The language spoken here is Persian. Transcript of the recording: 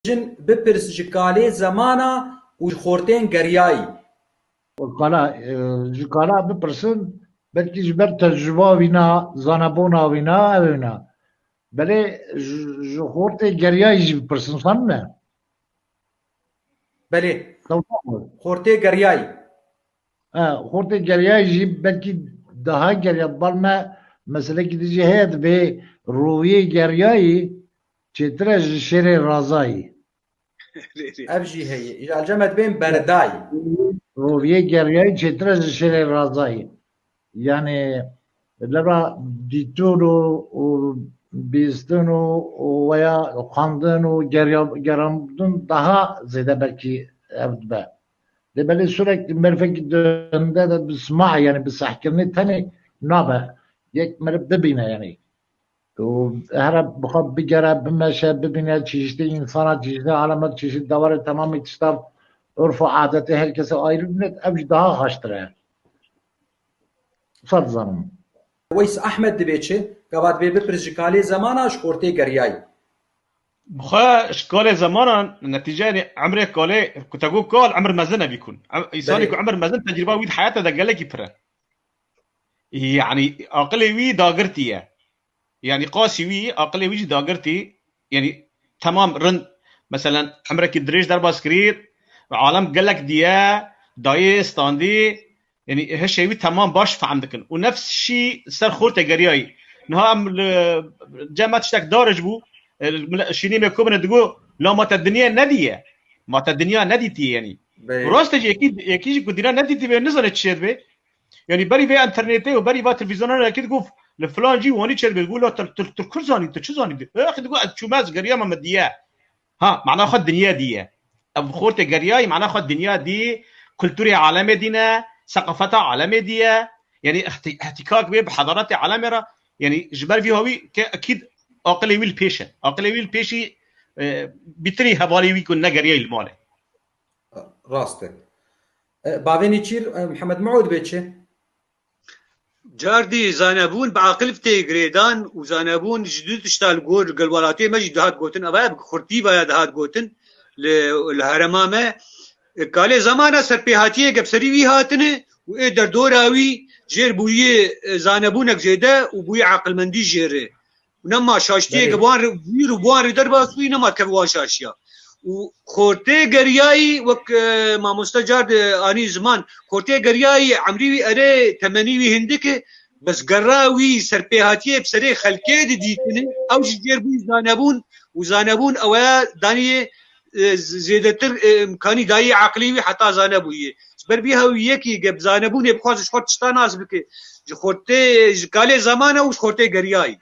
جن بپرس ji kalê zemana û ji xortên geriyayî. Kala ji kala bipirsin belkî ji ber tecrüba wîna zanebûna wîna ew wîna. Belê ji xortê geriyayî jî bipirsin sanne. Belê xortê geriyayî. Xortê geriyayî jî belkî daha geriya bal me meselekî dijî heye divê roviyê geriyayî çêtir e ji şêrê razayî. Ev jî heye. Ji alcemet bên berdayî. Roviyê geriyayî çêtir e ji şêrê razayî. Yani lera dîtûr û bîstin û veya xwandin û gerandin daha zêde belkî ev dibe. Lê belê sürekli merivekî döndê de bi simahê yani bi sehkirinê tenê nabe. Yek meriv bibîne yani. û here bixwe bigere bimeşe bibîne çeşitli insana çeşitli alamet çeşitli dewarê temamê tişta örf û adetê her kesê ayrı bine ev jî daha xweştir e. Wisa dizanim. Weys Ehmed dibê çi? Gava dibê bipirse ji kalê zemana ji xortê geriyayî. بخا اشكال زمانا نتيجه يعني عمر كالي كنت اقول كال عمر مزنه بيكون انسان يكون عمر مزن تجربه ويد حياته ده قالك يفرق يعني اقل وي داغرتي يعني قاسي وي اقل وي داغرتي يعني تمام رن مثلا عمرك دريش در باسكرير عالم قالك ديا داي ستاندي يعني هالشيء وي تمام باش فهمتكن ونفس الشيء صار خورته قرياي نها جامعه تشتك دارج بو شيني مكومن تقول لا مات الدنيا نديه مات الدنيا نديتي يعني راست اكيد اكيد كدينا نديتي بالنسبه للشيء ده يعني بري في انترنت وبري في تلفزيون اكيد تقول لفلان جي واني تشيل بيقول له تركزاني انت شو زاني يا اخي تقول شو ماز قريه ما مديه ها معناها خد الدنيا دي ابو خورته قرياي معناها خد الدنيا دي كلتوري عالمي دينا ثقافتها عالمي دي يعني احتكاك بحضارات عالميه يعني جبال فيه هوي اكيد عقل ویل پیشه عقل ویل پیشی بیتری حوالی وی کن نگریه الماله راسته باوینی چیر محمد معود بیچه جاردي زانبون بعقل فتي غريدان وزانبون جدود اشتال جور قلوالاتي ما جدهات قوتن ابا خرتي بايا دهات قوتن للهرمامه قال زمانه سربيهاتيه قبسري وي هاتنه و در دوراوي جير بويه زانبونك جيده وبويه عقل مندي جيره ونما شاشتيه قبوان ويرو بوان درباسوي نما كبوان شاشيا وخورتي قرياي وك ما مستجار اني زمان خورتي قرياي عمري اري تمنيوي هندك بس قراوي سربيهاتيه بسري خلكي ديتني او جير بو زانبون وزانبون او داني زيدتر امكاني داي عقلي حتى زانبويه بر بيها ويكي قب زانبون يبخاز شخوت شتا ناس بك خورتي قالي زمانه وخورتي قرياي